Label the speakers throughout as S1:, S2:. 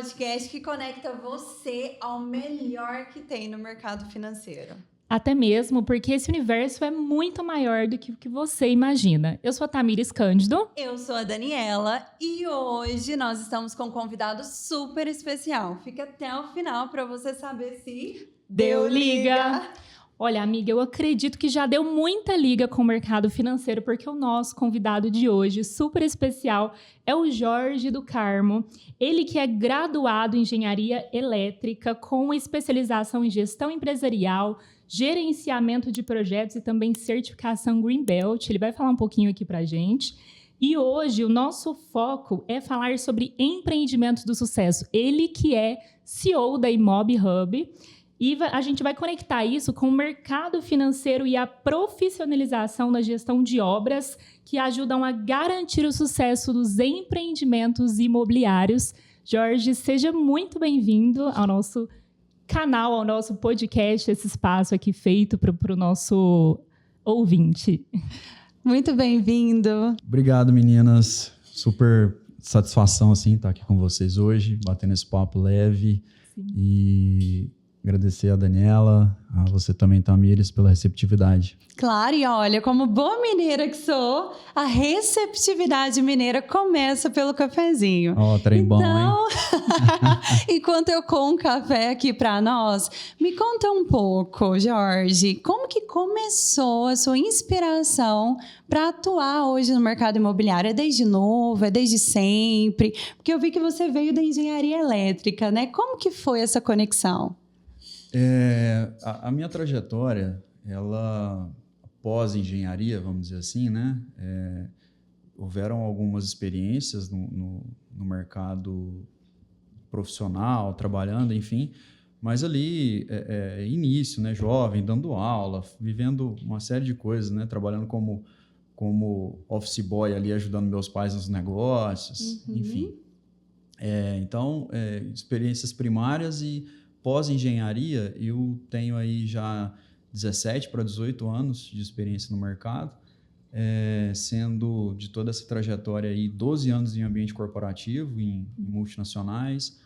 S1: podcast que conecta você ao melhor que tem no mercado financeiro.
S2: Até mesmo porque esse universo é muito maior do que o que você imagina. Eu sou a Tamires Cândido.
S1: Eu sou a Daniela e hoje nós estamos com um convidado super especial. Fica até o final para você saber se
S2: deu liga. Olha, amiga, eu acredito que já deu muita liga com o mercado financeiro, porque o nosso convidado de hoje, super especial, é o Jorge do Carmo. Ele que é graduado em Engenharia Elétrica, com especialização em Gestão Empresarial, Gerenciamento de Projetos e também certificação Greenbelt. Ele vai falar um pouquinho aqui pra gente. E hoje o nosso foco é falar sobre empreendimentos do sucesso. Ele que é CEO da Imob Hub. E a gente vai conectar isso com o mercado financeiro e a profissionalização na gestão de obras que ajudam a garantir o sucesso dos empreendimentos imobiliários. Jorge, seja muito bem-vindo ao nosso canal, ao nosso podcast, esse espaço aqui feito para o nosso ouvinte.
S1: Muito bem-vindo.
S3: Obrigado, meninas. Super satisfação assim, estar aqui com vocês hoje, batendo esse papo leve. Sim. E agradecer a Daniela, a você também, Tamires, pela receptividade.
S1: Claro, e olha, como boa mineira que sou, a receptividade mineira começa pelo cafezinho.
S3: Ó, trem bom, hein?
S1: Enquanto eu com um café aqui para nós, me conta um pouco, Jorge, como que começou a sua inspiração para atuar hoje no mercado imobiliário? É desde novo? É desde sempre? Porque eu vi que você veio da engenharia elétrica, né? Como que foi essa conexão?
S3: A minha trajetória, ela, após engenharia, vamos dizer assim, né? Houveram algumas experiências no mercado profissional, trabalhando, enfim, mas ali, início, né? Jovem, dando aula, vivendo uma série de coisas, né? Trabalhando como office boy ali, ajudando meus pais nos negócios, enfim. Então, experiências primárias e pós-engenharia, eu tenho aí já 17 para 18 anos de experiência no mercado, sendo de toda essa trajetória aí 12 anos em ambiente corporativo, em multinacionais,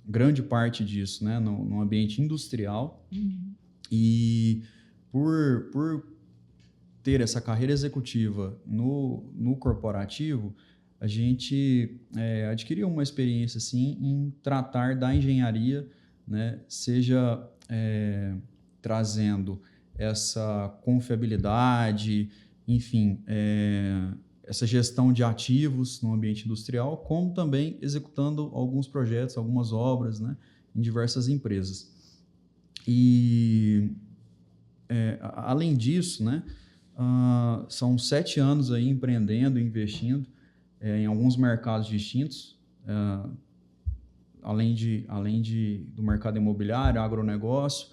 S3: grande parte disso, né, no ambiente industrial. E por ter essa carreira executiva no corporativo, a gente adquiriu uma experiência assim, em tratar da engenharia, né, seja trazendo essa confiabilidade, enfim, essa gestão de ativos no ambiente industrial, como também executando alguns projetos, algumas obras, né, em diversas empresas. E, além disso, né, são 7 anos aí empreendendo, investindo, em alguns mercados distintos, além do mercado imobiliário, agronegócio,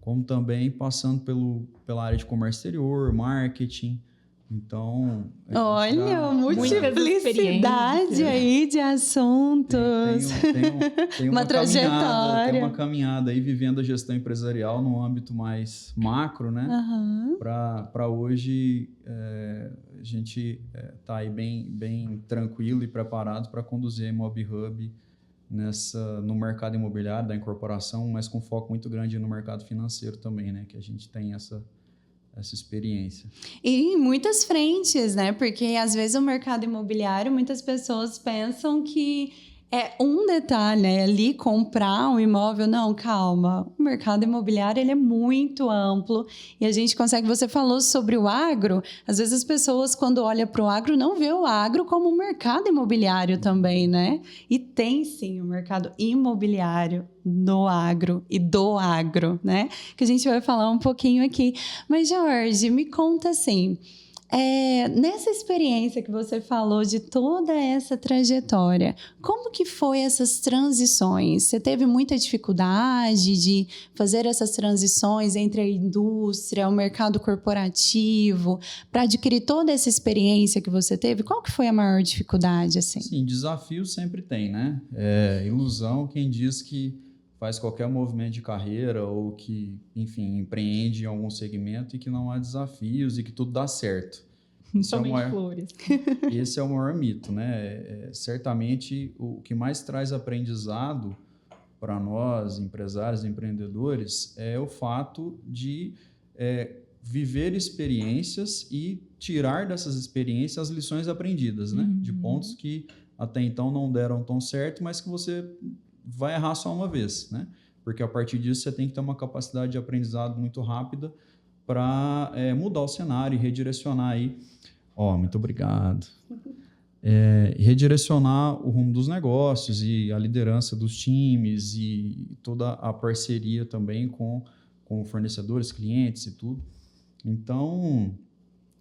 S3: como também passando pela área de comércio exterior, marketing. Então,
S1: olha, multiplicidade aí de assuntos.
S3: Tem
S1: uma trajetória.
S3: Tem uma caminhada aí vivendo a gestão empresarial no âmbito mais macro, né? Para hoje a gente está aí bem tranquilo e preparado para conduzir a Imob Hub no mercado imobiliário da incorporação, mas com foco muito grande no mercado financeiro também, né? Que a gente tem essa experiência.
S1: E em muitas frentes, né? Porque às vezes o mercado imobiliário, muitas pessoas pensam que é um detalhe, né? Ali comprar um imóvel. Não, calma. O mercado imobiliário, ele é muito amplo e a gente consegue... Você falou sobre o agro. Às vezes as pessoas, quando olham para o agro, não vê o agro como um mercado imobiliário também, né? E tem, sim, o mercado imobiliário no agro e do agro, né? Que a gente vai falar um pouquinho aqui. Mas, Jorge, me conta assim... nessa experiência que você falou de toda essa trajetória, como que foi essas transições? Você teve muita dificuldade de fazer essas transições entre a indústria, o mercado corporativo, para adquirir toda essa experiência que você teve? Qual que foi a maior dificuldade, assim?
S3: Sim, desafio sempre tem, né? Ilusão quem diz que faz qualquer movimento de carreira ou que, enfim, empreende em algum segmento e que não há desafios e que tudo dá certo.
S2: Somente flores.
S3: Esse é o maior mito, né? Certamente, o que mais traz aprendizado para nós, empresários e empreendedores, é o fato de viver experiências e tirar dessas experiências as lições aprendidas, né? De pontos que até então não deram tão certo, mas que você vai errar só uma vez, né? Porque a partir disso você tem que ter uma capacidade de aprendizado muito rápida para mudar o cenário e redirecionar aí. Muito obrigado. Redirecionar o rumo dos negócios e a liderança dos times e toda a parceria também com fornecedores, clientes e tudo. Então,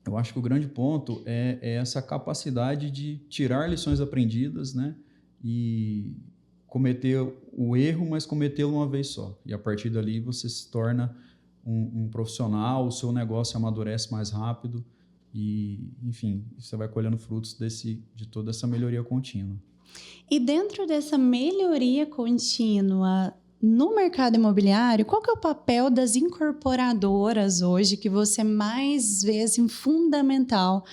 S3: eu acho que o grande ponto é essa capacidade de tirar lições aprendidas, né? E cometer o erro, mas cometê-lo uma vez só. E a partir dali você se torna um profissional, o seu negócio amadurece mais rápido e, enfim, você vai colhendo frutos de toda essa melhoria contínua.
S1: E dentro dessa melhoria contínua no mercado imobiliário, qual que é o papel das incorporadoras hoje que você mais vê assim, fundamental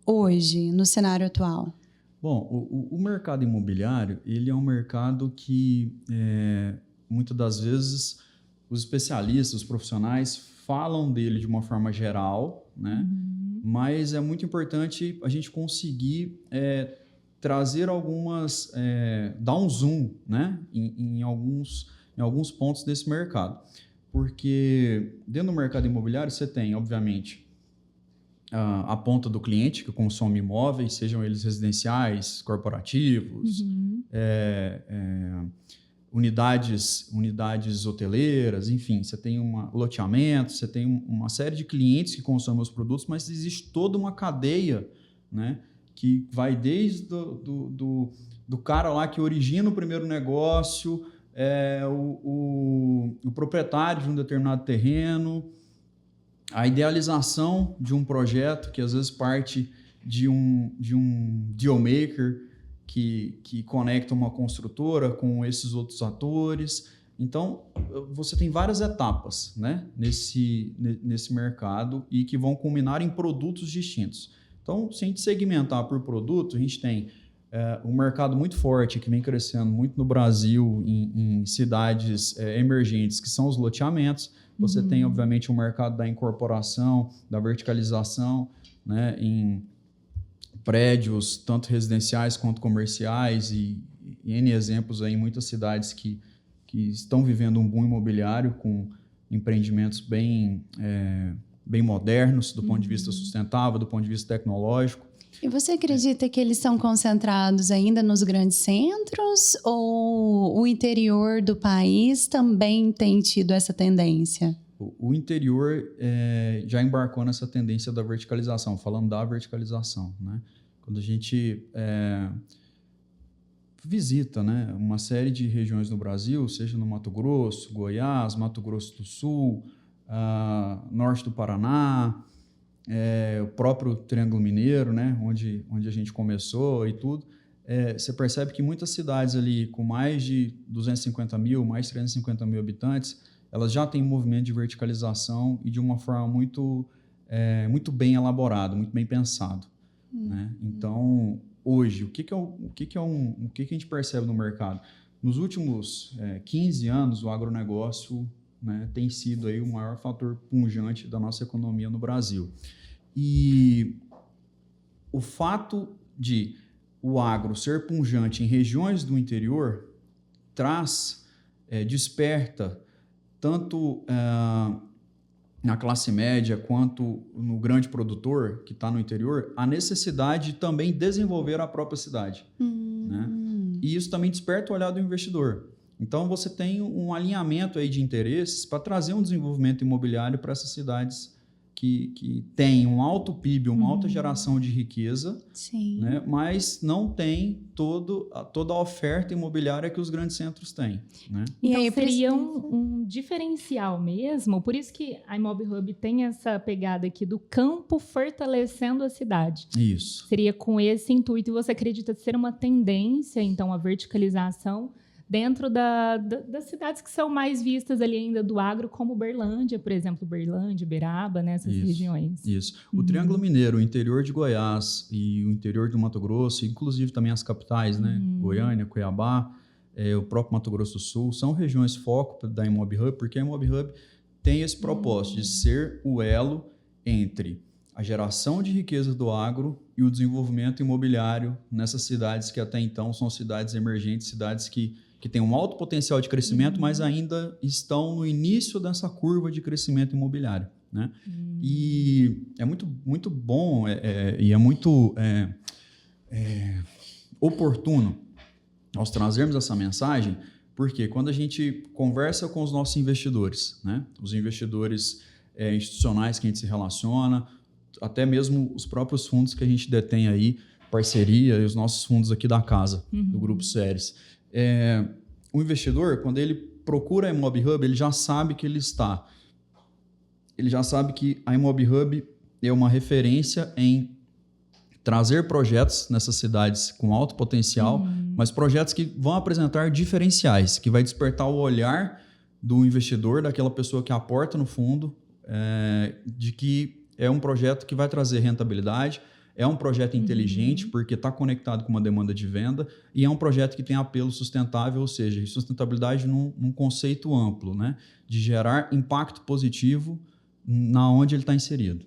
S1: hoje no cenário atual?
S3: Bom, o mercado imobiliário, ele é um mercado que muitas das vezes os especialistas, os profissionais falam dele de uma forma geral, né? Mas é muito importante a gente conseguir trazer algumas, dar um zoom, né? em alguns pontos desse mercado. Porque dentro do mercado imobiliário você tem, obviamente, a ponta do cliente que consome imóveis, sejam eles residenciais, corporativos, unidades hoteleiras, enfim, você tem loteamento, você tem uma série de clientes que consomem os produtos, mas existe toda uma cadeia, né, que vai desde do cara lá que origina o primeiro negócio, o proprietário de um determinado terreno, a idealização de um projeto que às vezes parte de um deal maker que conecta uma construtora com esses outros atores. Então, você tem várias etapas, né, nesse mercado e que vão culminar em produtos distintos. Então, se a gente segmentar por produto, a gente tem um mercado muito forte que vem crescendo muito no Brasil, em cidades emergentes, que são os loteamentos. Você tem, obviamente, o mercado da incorporação, da verticalização, né, em prédios, tanto residenciais quanto comerciais, e N exemplos aí em muitas cidades que estão vivendo um boom imobiliário com empreendimentos bem modernos do ponto de vista sustentável, do ponto de vista tecnológico.
S1: E você acredita que eles são concentrados ainda nos grandes centros ou o interior do país também tem tido essa tendência?
S3: O interior já embarcou nessa tendência da verticalização, falando da verticalização, né? Quando a gente visita, né, uma série de regiões no Brasil, seja no Mato Grosso, Goiás, Mato Grosso do Sul, norte do Paraná, o próprio Triângulo Mineiro, né, onde a gente começou e tudo, você percebe que muitas cidades ali com mais de 250 mil, mais de 350 mil habitantes, elas já têm um movimento de verticalização e de uma forma muito bem elaborado, muito bem pensado. Né? Então, hoje, o que a gente percebe no mercado? Nos últimos 15 anos, o agronegócio, né, tem sido aí o maior fator pungente da nossa economia no Brasil. E o fato de o agro ser pungente em regiões do interior desperta tanto na classe média quanto no grande produtor que está no interior a necessidade de também desenvolver a própria cidade. Né? E isso também desperta o olhar do investidor. Então, você tem um alinhamento aí de interesses para trazer um desenvolvimento imobiliário para essas cidades que têm um alto PIB, uma alta geração de riqueza, né? Mas não tem toda a oferta imobiliária que os grandes centros têm. Né?
S2: E então, aí seria um diferencial mesmo, por isso que a ImobHub tem essa pegada aqui do campo fortalecendo a cidade.
S3: Isso.
S2: Seria com esse intuito, e você acredita ser uma tendência, então, a verticalização dentro das cidades que são mais vistas ali ainda do agro, como Uberlândia, por exemplo, Uberlândia, Uberaba, né, essas regiões.
S3: Isso. O Triângulo Mineiro, o interior de Goiás e o interior do Mato Grosso, inclusive também as capitais, né, Goiânia, Cuiabá, o próprio Mato Grosso do Sul, são regiões foco da IMOB Hub, porque a IMOB Hub tem esse propósito de ser o elo entre a geração de riqueza do agro e o desenvolvimento imobiliário nessas cidades que até então são cidades emergentes, cidades que têm um alto potencial de crescimento, mas ainda estão no início dessa curva de crescimento imobiliário, né? E é muito, muito bom e é muito oportuno nós trazermos essa mensagem, porque quando a gente conversa com os nossos investidores, né? Os investidores institucionais que a gente se relaciona, até mesmo os próprios fundos que a gente detém aí, parceria, e os nossos fundos aqui da casa, do Grupo Ceres. O investidor, quando ele procura a IMOB Hub, ele já sabe que ele já sabe que a IMOB Hub é uma referência em trazer projetos nessas cidades com alto potencial, mas projetos que vão apresentar diferenciais, que vai despertar o olhar do investidor, daquela pessoa que aporta no fundo, de que é um projeto que vai trazer rentabilidade, é um projeto inteligente, porque está conectado com uma demanda de venda, e é um projeto que tem apelo sustentável, ou seja, sustentabilidade num conceito amplo, né? De gerar impacto positivo na onde ele está inserido.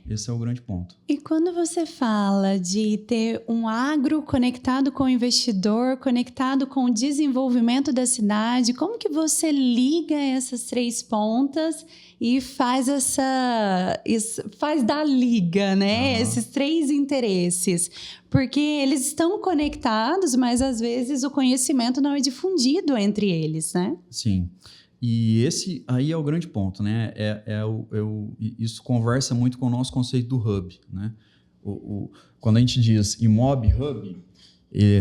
S3: Esse é o grande ponto.
S1: E quando você fala de ter um agro conectado com o investidor, conectado com o desenvolvimento da cidade, como que você liga essas três pontas e faz da liga, né? Esses três interesses? Porque eles estão conectados, mas às vezes o conhecimento não é difundido entre eles, né?
S3: Sim. E esse aí é o grande ponto, né? Isso conversa muito com o nosso conceito do hub, né? Quando a gente diz IMOB Hub,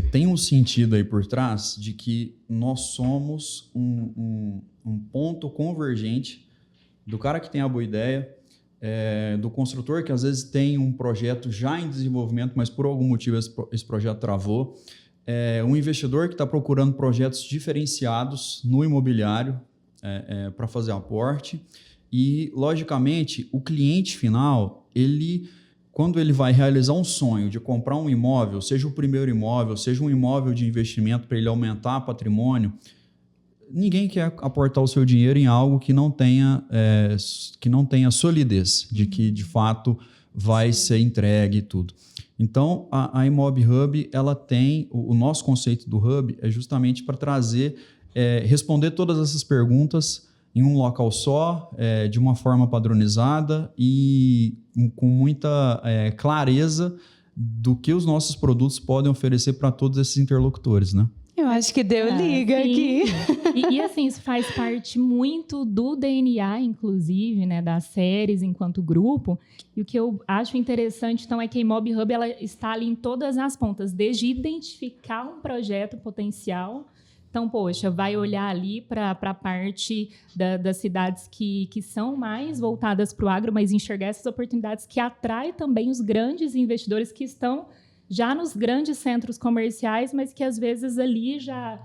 S3: tem um sentido aí por trás de que nós somos um ponto convergente do cara que tem a boa ideia, do construtor que às vezes tem um projeto já em desenvolvimento, mas por algum motivo esse projeto travou, um investidor que está procurando projetos diferenciados no imobiliário, para fazer aporte, e logicamente o cliente final, quando ele vai realizar um sonho de comprar um imóvel, seja o primeiro imóvel, seja um imóvel de investimento para ele aumentar patrimônio, ninguém quer aportar o seu dinheiro em algo que não tenha solidez, de que de fato vai ser entregue e tudo. Então a IMOB Hub, ela tem o nosso conceito do hub é justamente para trazer responder todas essas perguntas em um local só, de uma forma padronizada e com muita clareza do que os nossos produtos podem oferecer para todos esses interlocutores, né?
S1: Eu acho que deu liga
S2: sim.
S1: aqui.
S2: E assim, isso faz parte muito do DNA, inclusive, né, das séries enquanto grupo. E o que eu acho interessante, então, é que a IMOB Hub ela está ali em todas as pontas, desde identificar um projeto potencial. Então, poxa, vai olhar ali para a parte das cidades que são mais voltadas para o agro, mas enxergar essas oportunidades que atrai também os grandes investidores que estão já nos grandes centros comerciais, mas que às vezes ali já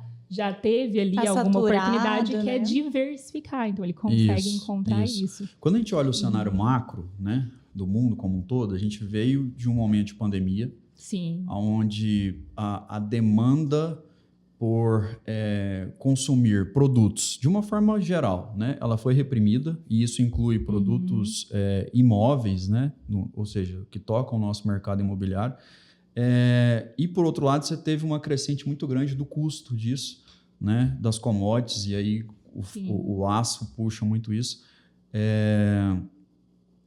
S2: teve ali alguma oportunidade, que é diversificar. Então, ele consegue encontrar isso.
S3: Quando a gente olha o cenário macro, né, do mundo como um todo, a gente veio de um momento de pandemia, onde a demanda por consumir produtos de uma forma geral, né? Ela foi reprimida, e isso inclui produtos imóveis, né? Ou seja, que tocam o nosso mercado imobiliário. E, por outro lado, você teve uma crescente muito grande do custo disso, né? Das commodities, e aí o aço puxa muito isso.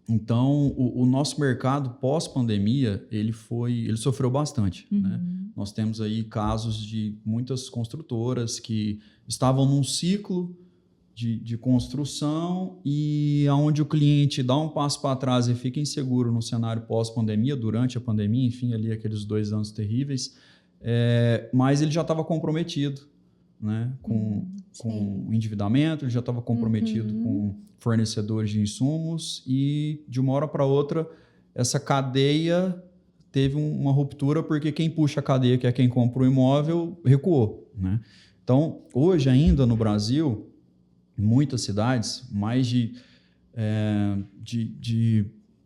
S3: Então, o nosso mercado pós-pandemia, ele sofreu bastante, né? Nós temos aí casos de muitas construtoras que estavam num ciclo de construção e onde o cliente dá um passo para trás e fica inseguro no cenário pós-pandemia, durante a pandemia, enfim, ali aqueles 2 anos terríveis, mas ele já estava comprometido, né, com o endividamento, ele já estava comprometido com fornecedores de insumos, e de uma hora para outra essa cadeia teve uma ruptura, porque quem puxa a cadeia, que é quem compra o imóvel, recuou, né? Então, hoje ainda no Brasil, em muitas cidades, mais de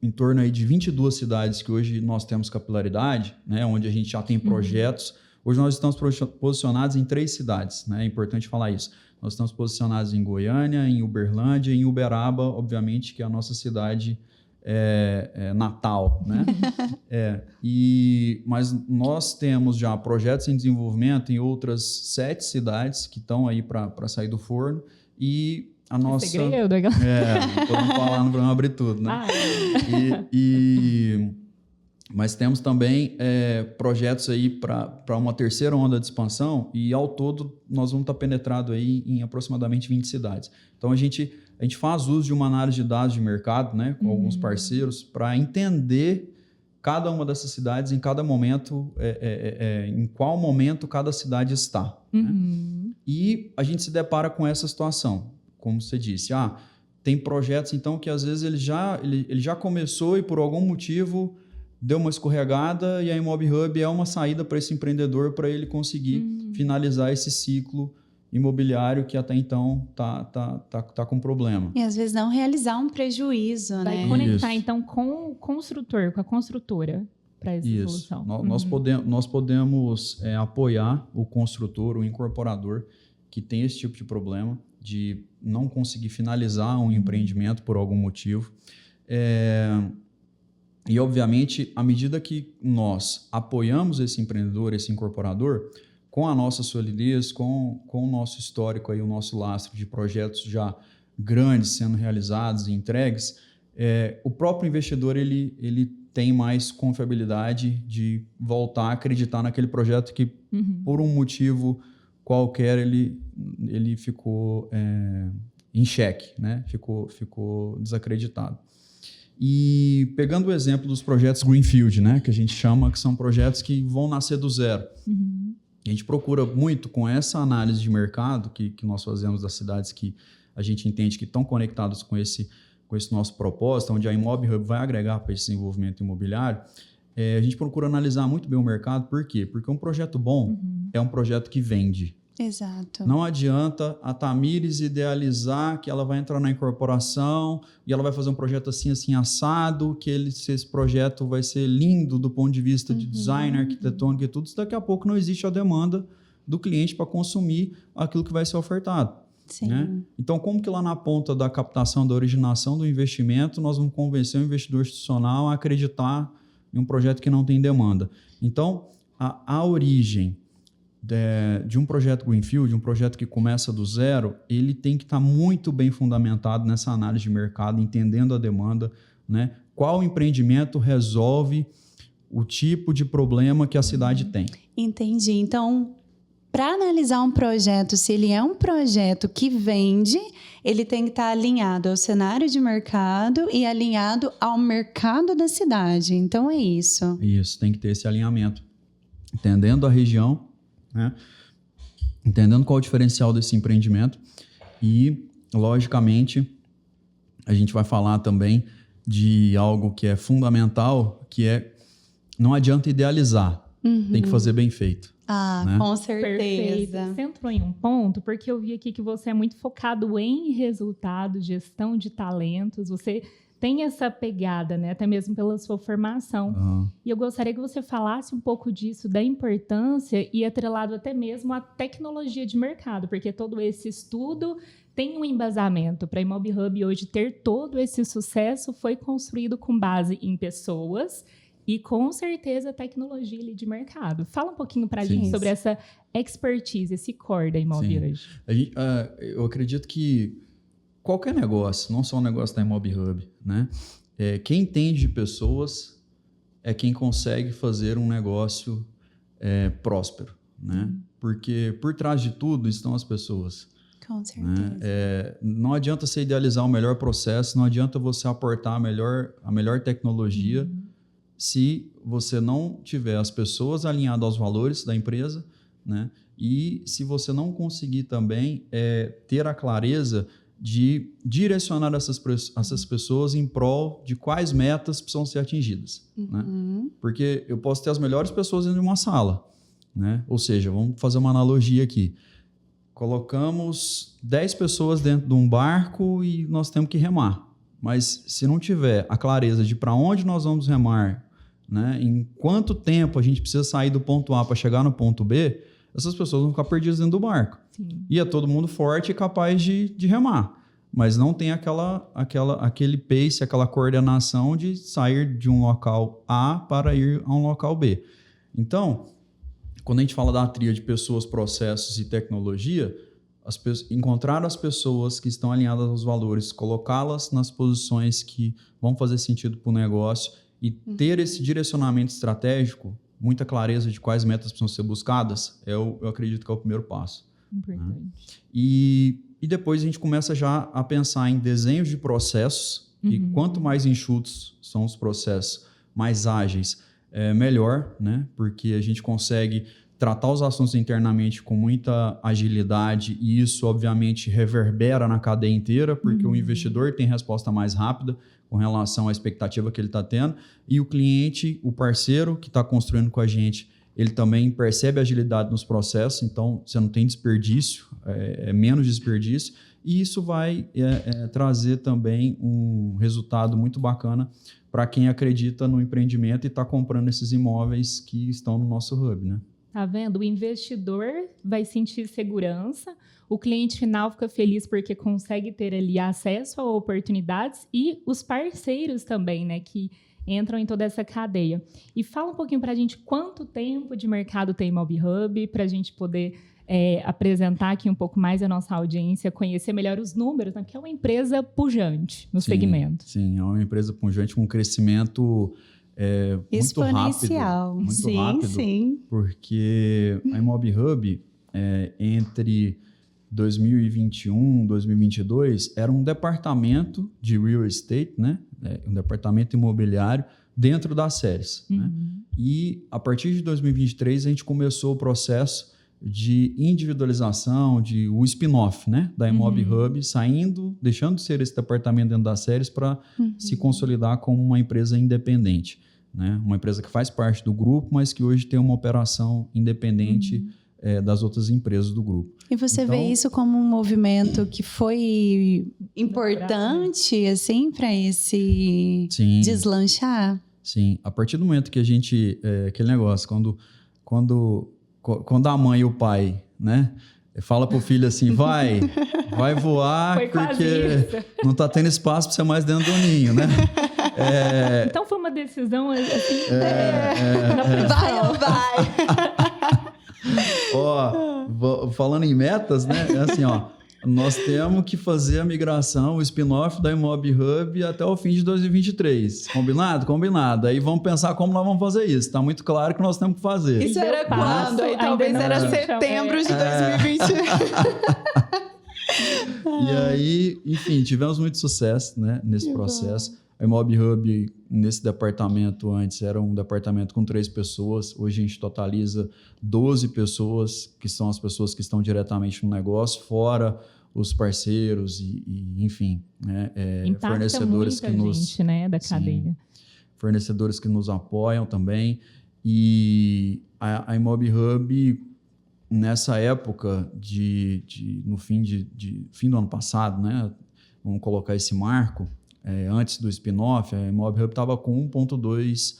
S3: em torno aí de 22 cidades que hoje nós temos capilaridade, né, onde a gente já tem projetos. Hoje nós estamos posicionados em 3 cidades, né, é importante falar isso. Nós estamos posicionados em Goiânia, em Uberlândia e em Uberaba, obviamente, que é a nossa cidade natal, né? Mas nós temos já projetos em desenvolvimento em outras 7 cidades que estão aí para sair do forno e a nossa...
S2: Segredo,
S3: não podemos falar, não abrir tudo, né? Mas temos também projetos aí para uma terceira onda de expansão e ao todo nós vamos estar penetrados aí em aproximadamente 20 cidades. Então a gente faz uso de uma análise de dados de mercado, né, com alguns parceiros para entender cada uma dessas cidades em cada momento, em qual momento cada cidade está. Né? E a gente se depara com essa situação, como você disse. Tem projetos então que às vezes ele já começou e por algum motivo deu uma escorregada e a ImobHub é uma saída para esse empreendedor para ele conseguir finalizar esse ciclo imobiliário que até então tá com problema.
S1: E às vezes não realizar um prejuízo, né?
S2: Vai conectar então com o construtor, com a construtora para essa solução.
S3: Nós podemos apoiar o construtor, o incorporador que tem esse tipo de problema de não conseguir finalizar um empreendimento por algum motivo. E, obviamente, à medida que nós apoiamos esse empreendedor, esse incorporador, com a nossa solidez, com o nosso histórico, aí, o nosso lastro de projetos já grandes sendo realizados e entregues, o próprio investidor ele tem mais confiabilidade de voltar a acreditar naquele projeto que, por um motivo qualquer, ele ficou em xeque, né? Ficou desacreditado. E pegando o exemplo dos projetos Greenfield, né, que a gente chama, que são projetos que vão nascer do zero. A gente procura muito, com essa análise de mercado que nós fazemos das cidades que a gente entende que estão conectadas com esse nosso propósito, onde a ImobHub vai agregar para esse desenvolvimento imobiliário, a gente procura analisar muito bem o mercado. Por quê? Porque um projeto bom é um projeto que vende.
S1: Exato.
S3: Não adianta a Tamires idealizar que ela vai entrar na incorporação e ela vai fazer um projeto assim assado, que esse projeto vai ser lindo do ponto de vista de design, arquitetônico e tudo. Se daqui a pouco não existe a demanda do cliente para consumir aquilo que vai ser ofertado.
S1: Sim.
S3: Né? Então, como que lá na ponta da captação, da originação do investimento, nós vamos convencer o investidor institucional a acreditar em um projeto que não tem demanda? Então, a origem de um projeto Greenfield, um projeto que começa do zero, ele tem que estar muito bem fundamentado nessa análise de mercado, entendendo a demanda, né? Qual empreendimento resolve o tipo de problema que a cidade tem.
S1: Entendi. Então, para analisar um projeto, se ele é um projeto que vende, ele tem que estar alinhado ao cenário de mercado e alinhado ao mercado da cidade. Então, é isso.
S3: Isso, tem que ter esse alinhamento. Entendendo a região, né? Entendendo qual é o diferencial desse empreendimento e, logicamente, a gente vai falar também de algo que é fundamental, que não adianta idealizar, tem que fazer bem feito. Né?
S1: Com certeza.
S2: Perfeito. Você entrou em um ponto, porque eu vi aqui que você é muito focado em resultado, gestão de talentos, você tem essa pegada, né? Até mesmo pela sua formação. E eu gostaria que você falasse um pouco disso, da importância e atrelado até mesmo à tecnologia de mercado, porque todo esse estudo tem um embasamento. Para a ImobHub hoje ter todo esse sucesso foi construído com base em pessoas e, com certeza, tecnologia ali de mercado. Fala um pouquinho para a gente sobre essa expertise, esse core da Imob hoje.
S3: Eu acredito que qualquer negócio, não só o negócio da ImobHub, né? Quem entende de pessoas é quem consegue fazer um negócio próspero, né? Porque por trás de tudo estão as pessoas.
S1: Com certeza.
S3: Né? Não adianta você idealizar o melhor processo, não adianta você aportar a melhor tecnologia se você não tiver as pessoas alinhadas aos valores da empresa, né? E se você não conseguir também ter a clareza de direcionar essas pessoas em prol de quais metas precisam ser atingidas. Né? Porque eu posso ter as melhores pessoas dentro de uma sala, né? Ou seja, vamos fazer uma analogia aqui. colocamos 10 pessoas dentro de um barco e nós temos que remar. Mas se não tiver a clareza de para onde nós vamos remar, né, em quanto tempo a gente precisa sair do ponto A para chegar no ponto B, essas pessoas vão ficar perdidas dentro do barco.
S2: Sim.
S3: E é todo mundo forte e capaz de remar. Mas não tem aquele pace, aquela coordenação de sair de um local A para ir a um local B. Então, quando a gente fala da tríade de pessoas, processos e tecnologia, encontrar as pessoas que estão alinhadas aos valores, colocá-las nas posições que vão fazer sentido para o negócio e ter esse direcionamento estratégico, muita clareza de quais metas precisam ser buscadas, eu acredito que é o primeiro passo.
S2: Importante.
S3: Né? E depois a gente começa já a pensar em desenhos de processos, e quanto mais enxutos são os processos, mais ágeis, melhor, né? Porque a gente consegue tratar os assuntos internamente com muita agilidade e isso, obviamente, reverbera na cadeia inteira, porque o investidor tem resposta mais rápida com relação à expectativa que ele está tendo e o cliente, o parceiro que está construindo com a gente, ele também percebe agilidade nos processos, então você não tem desperdício, é menos desperdício, e isso vai trazer também um resultado muito bacana para quem acredita no empreendimento e está comprando esses imóveis que estão no nosso hub, né?
S2: Tá vendo? O investidor vai sentir segurança, o cliente final fica feliz porque consegue ter ali acesso a oportunidades e os parceiros também, né, que entram em toda essa cadeia. E fala um pouquinho para a gente quanto tempo de mercado tem MobHub, para a gente poder apresentar aqui um pouco mais a nossa audiência, conhecer melhor os números, né? Porque é uma empresa pujante no segmento.
S3: Sim, é uma empresa pujante com um crescimento muito
S1: exponencial.
S3: Rápido. Muito rápido,
S1: sim.
S3: Porque a MobHub, entre 2021 e 2022, era um departamento de real estate, né? Um departamento imobiliário dentro das séries. Né? E a partir de 2023, a gente começou o processo de individualização, o spin-off, né, da MobHub, deixando de ser esse departamento dentro das séries para se consolidar como uma empresa independente. Né? Uma empresa que faz parte do grupo, mas que hoje tem uma operação independente das outras empresas do grupo.
S1: E você vê isso como um movimento que foi importante assim, para esse deslanchar?
S3: Sim, a partir do momento que a gente... aquele negócio, quando a mãe e o pai, né, fala pro filho assim, vai voar, porque não tá tendo espaço para você mais dentro do ninho, né?
S2: Então foi uma decisão assim,
S1: vai ou vai?
S3: Falando em metas, né? É assim, nós temos que fazer a migração, o spin-off da MobHub até o fim de 2023. Combinado? Combinado. Aí vamos pensar como nós vamos fazer isso. Está muito claro que nós temos que fazer.
S1: Isso era quando? Aí talvez era setembro de 2020.
S3: E aí, enfim, tivemos muito sucesso, né, nesse processo. A MobHub, nesse departamento, antes era um departamento com 3 pessoas. Hoje a gente totaliza 12 pessoas, que são as pessoas que estão diretamente no negócio, fora os parceiros e enfim, né, fornecedores
S2: muita gente, né, da cadeia.
S3: Fornecedores que nos apoiam também. E a MobHub, nessa época, no fim do ano passado, né, vamos colocar esse marco, antes do spin-off, a MobHub estava com 1,2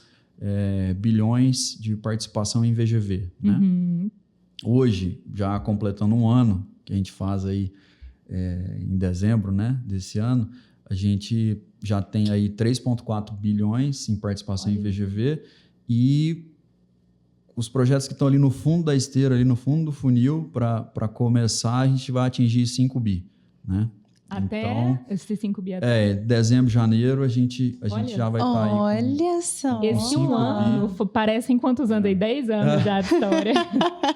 S3: bilhões de participação em VGV. Né? Hoje, já completando um ano, que a gente faz aí em dezembro, né, desse ano, a gente já tem aí 3,4 bilhões em participação em VGV e os projetos que estão ali no fundo da esteira, ali no fundo do funil, para começar, a gente vai atingir 5 bi. Né?
S2: Até esse 5 bi.
S3: Dezembro, janeiro, a gente já vai estar aí.
S1: Olha só!
S2: Esse um ano, parecem quantos anos aí? 10 anos já de história.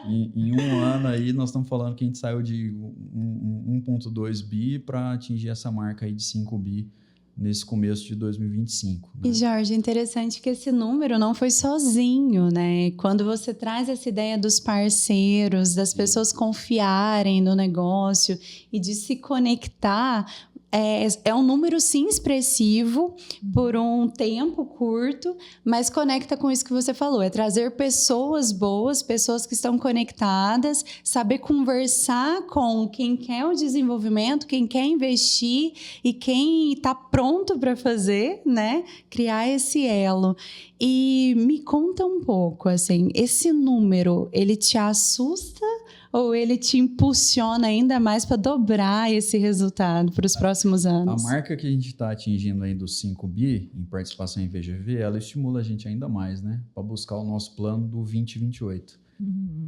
S3: Em um ano aí, nós estamos falando que a gente saiu de 1,2 bi para atingir essa marca aí de 5 bi nesse começo de 2025. Né?
S1: E, Jorge, interessante que esse número não foi sozinho, né? Quando você traz essa ideia dos parceiros, das pessoas confiarem no negócio e de se conectar, é um número, sim, expressivo por um tempo curto, mas conecta com isso que você falou. É trazer pessoas boas, pessoas que estão conectadas, saber conversar com quem quer o desenvolvimento, quem quer investir e quem está pronto para fazer, né? Criar esse elo. E me conta um pouco, assim, esse número, ele te assusta ou ele te impulsiona ainda mais para dobrar esse resultado para os próximos anos?
S3: A marca que a gente está atingindo aí dos 5 bi em participação em VGV, ela estimula a gente ainda mais, né? Para buscar o nosso plano do 2028.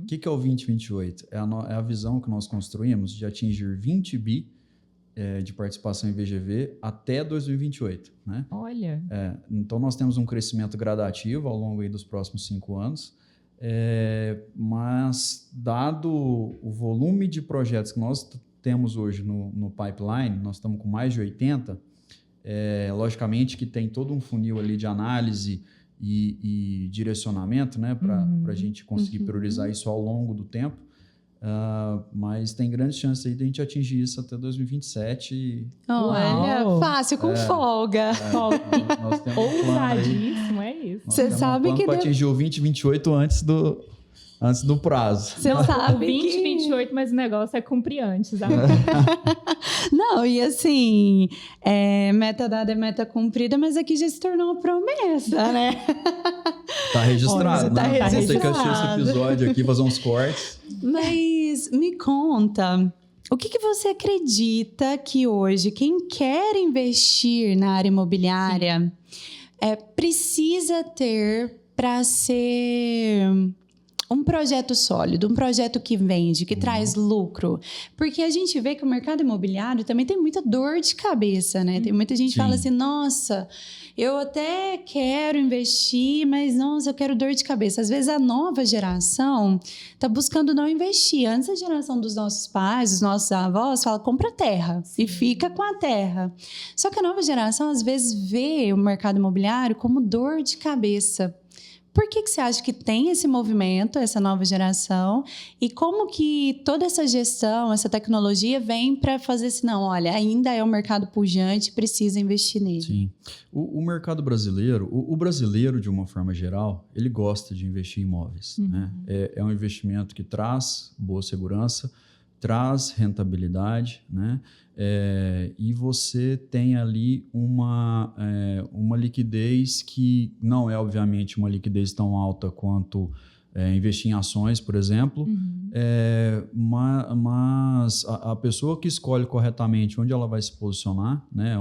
S3: O que é o 2028? É a visão que nós construímos de atingir 20 bi de participação em VGV até 2028, né?
S2: Olha.
S3: Então, nós temos um crescimento gradativo ao longo aí dos próximos 5 anos, mas dado o volume de projetos que nós temos hoje no pipeline, nós estamos com mais de 80, logicamente que tem todo um funil ali de análise e direcionamento, né, para a gente conseguir priorizar isso ao longo do tempo. Mas tem grandes chances aí de a gente atingir isso até 2027.
S1: Olha, fácil, com folga.
S3: Nós temos
S2: Ousadíssimo, é isso.
S1: Você sabe que
S3: para atingir o 2028 antes do prazo.
S1: Você sabe
S2: o 2028, mas o negócio é cumprir antes.
S1: Não, e assim, meta dada é meta cumprida, mas aqui já se tornou uma promessa, né?
S3: Tá registrado,
S1: tá
S3: né?
S1: registrado.
S3: Você que assistiu esse episódio aqui, fazer uns cortes.
S1: Mas me conta, o que você acredita que hoje quem quer investir na área imobiliária precisa ter para ser um projeto sólido, um projeto que vende, que traz lucro? Porque a gente vê que o mercado imobiliário também tem muita dor de cabeça, né? Tem muita gente que fala assim, nossa, eu até quero investir, mas nossa, eu quero dor de cabeça. Às vezes a nova geração está buscando não investir. Antes a geração dos nossos pais, dos nossos avós, fala, compra terra e fica com a terra. Só que a nova geração às vezes vê o mercado imobiliário como dor de cabeça. Por que você acha que tem esse movimento, essa nova geração? E como que toda essa gestão, essa tecnologia vem para fazer assim, não, olha, ainda é um mercado pujante, precisa investir nele?
S3: Sim. O mercado brasileiro, o brasileiro, de uma forma geral, ele gosta de investir em imóveis. Né? É um investimento que traz boa segurança, traz rentabilidade, né? E você tem ali uma liquidez que não é, obviamente, uma liquidez tão alta quanto investir em ações, por exemplo, mas a pessoa que escolhe corretamente onde ela vai se posicionar, né?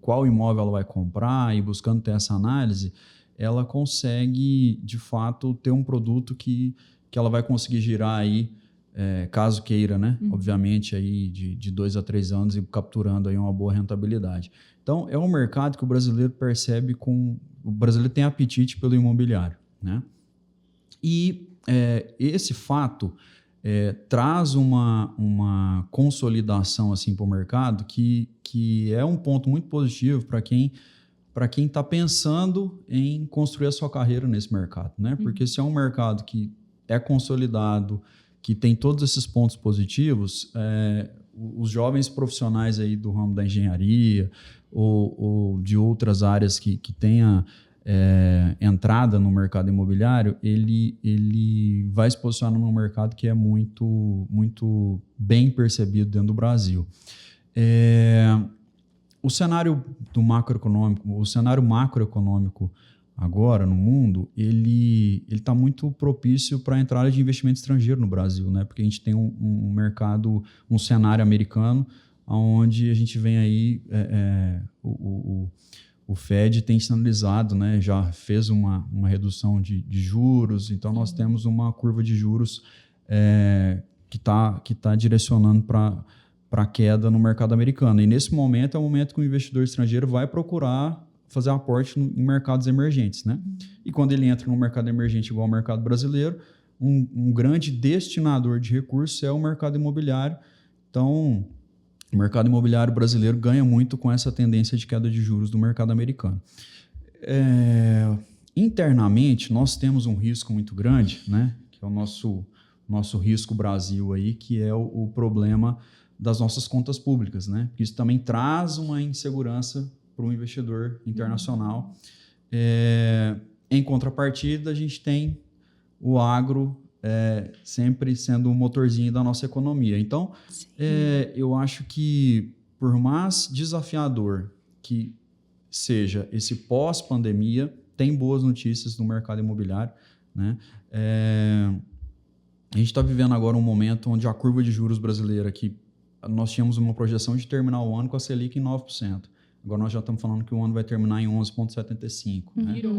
S3: Qual imóvel ela vai comprar e buscando ter essa análise, ela consegue, de fato, ter um produto que ela vai conseguir girar aí, caso queira, né? Obviamente, aí de 2 a 3 anos e capturando aí uma boa rentabilidade. Então, é um mercado que o brasileiro percebe o brasileiro tem apetite pelo imobiliário, né? E esse fato traz uma consolidação assim, para o mercado que é um ponto muito positivo para quem está pensando em construir a sua carreira nesse mercado, né? Porque se é um mercado que é consolidado, que tem todos esses pontos positivos, os jovens profissionais aí do ramo da engenharia ou de outras áreas que tenha entrada no mercado imobiliário, ele vai se posicionar num mercado que é muito, muito bem percebido dentro do Brasil. O cenário macroeconômico agora no mundo, ele está muito propício para a entrada de investimento estrangeiro no Brasil, né? Porque a gente tem um mercado, um cenário americano, onde a gente vem aí, o Fed tem sinalizado, né? Já fez uma redução de juros, então nós temos uma curva de juros que tá direcionando para a queda no mercado americano. E nesse momento é o momento que o investidor estrangeiro vai procurar fazer aporte em mercados emergentes, né? E quando ele entra no mercado emergente igual ao mercado brasileiro, um grande destinador de recursos é o mercado imobiliário. Então, o mercado imobiliário brasileiro ganha muito com essa tendência de queda de juros do mercado americano. Internamente, nós temos um risco muito grande, né? Que é o nosso risco Brasil aí, que é o problema das nossas contas públicas, né? Isso também traz uma insegurança para o investidor internacional. Em contrapartida, a gente tem o agro sempre sendo um motorzinho da nossa economia. Então, eu acho que, por mais desafiador que seja esse pós-pandemia, tem boas notícias no mercado imobiliário, né? A gente está vivendo agora um momento onde a curva de juros brasileira, que nós tínhamos uma projeção de terminar o ano com a Selic em 9%. Agora nós já estamos falando que o ano vai terminar em 11,75%. Né?
S2: Virou.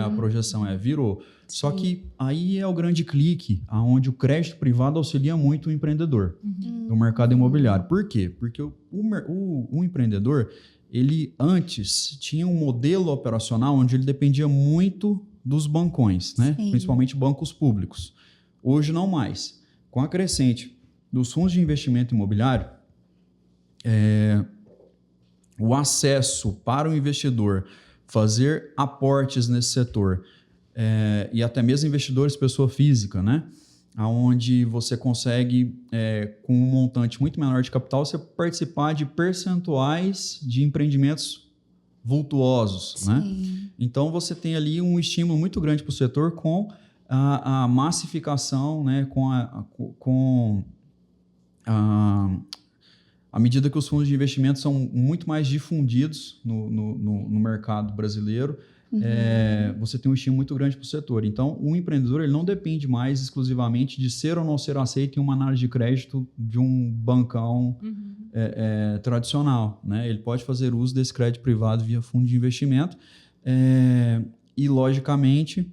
S3: A projeção virou. Só que aí é o grande clique, onde o crédito privado auxilia muito o empreendedor no mercado imobiliário. Por quê? Porque o empreendedor, ele antes tinha um modelo operacional onde ele dependia muito dos bancões, né? Principalmente bancos públicos. Hoje não mais. Com a crescente dos fundos de investimento imobiliário, o acesso para o investidor fazer aportes nesse setor e até mesmo investidores pessoa física, né? Onde você consegue, com um montante muito menor de capital, você participar de percentuais de empreendimentos vultuosos, né? Então, você tem ali um estímulo muito grande para o setor com a massificação, né? À medida que os fundos de investimento são muito mais difundidos no mercado brasileiro, você tem um estímulo muito grande para o setor. Então, o empreendedor ele não depende mais exclusivamente de ser ou não ser aceito em uma análise de crédito de um bancão tradicional, né? Ele pode fazer uso desse crédito privado via fundo de investimento e, logicamente,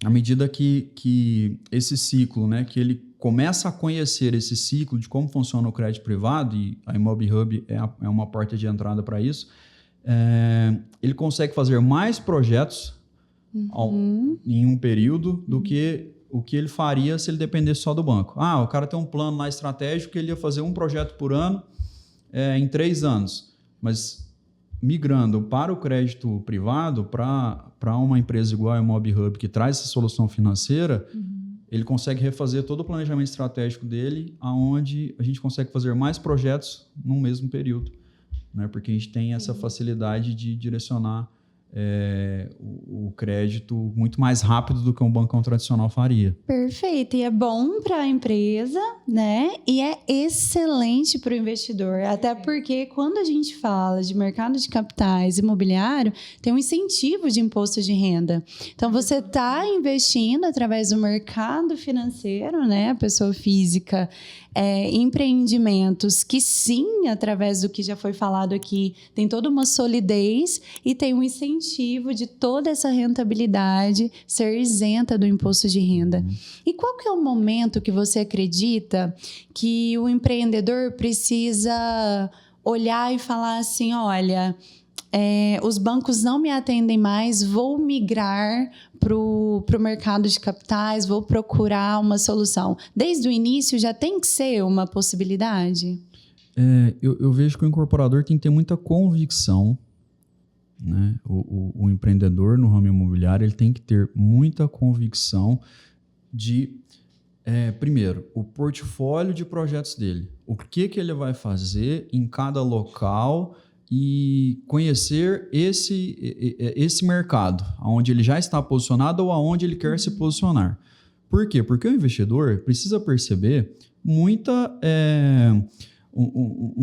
S3: à medida que esse ciclo, né, que ele começa a conhecer esse ciclo de como funciona o crédito privado, e a ImobHub é uma porta de entrada para isso, ele consegue fazer mais projetos em um período do que o que ele faria se ele dependesse só do banco. O cara tem um plano lá estratégico que ele ia fazer um projeto por ano em 3 anos, mas migrando para o crédito privado, para uma empresa igual a ImobHub, que traz essa solução financeira, ele consegue refazer todo o planejamento estratégico dele, onde a gente consegue fazer mais projetos no mesmo período, né? Porque a gente tem essa facilidade de direcionar o crédito muito mais rápido do que um bancão tradicional faria.
S1: Perfeito. E é bom para a empresa, né? E é excelente para o investidor. Até porque quando a gente fala de mercado de capitais imobiliário, tem um incentivo de imposto de renda. Então, você está investindo através do mercado financeiro, né? A pessoa física, empreendimentos que sim, através do que já foi falado aqui, tem toda uma solidez e tem um incentivo de toda essa rentabilidade ser isenta do imposto de renda. E qual que é o momento que você acredita que o empreendedor precisa olhar e falar assim, olha, os bancos não me atendem mais, vou migrar para o mercado de capitais, vou procurar uma solução. Desde o início já tem que ser uma possibilidade?
S3: Eu vejo que o incorporador tem que ter muita convicção, né? O empreendedor no ramo imobiliário ele tem que ter muita convicção de, primeiro, o portfólio de projetos dele. O que ele vai fazer em cada local e conhecer esse mercado, onde ele já está posicionado ou aonde ele quer se posicionar. Por quê? Porque o investidor precisa perceber um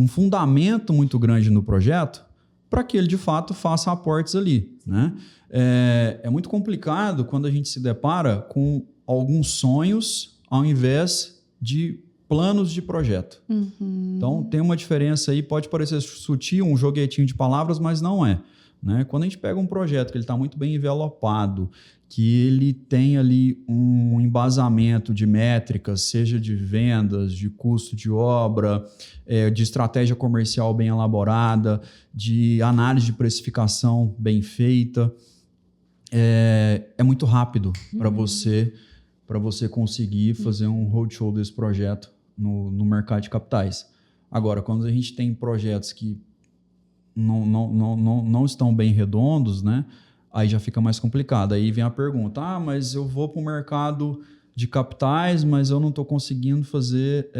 S3: fundamento muito grande no projeto para que ele, de fato, faça aportes ali, né? É muito complicado quando a gente se depara com alguns sonhos ao invés de planos de projeto. Então, tem uma diferença aí, pode parecer sutil, um joguetinho de palavras, mas não é, né? Quando a gente pega um projeto que ele está muito bem envelopado, que ele tem ali um embasamento de métricas, seja de vendas, de custo de obra, de estratégia comercial bem elaborada, de análise de precificação bem feita, é muito rápido para você conseguir fazer um roadshow desse projeto no mercado de capitais. Agora, quando a gente tem projetos que não estão bem redondos, né? Aí já fica mais complicado. Aí vem a pergunta, mas eu vou para o mercado de capitais, mas eu não estou conseguindo fazer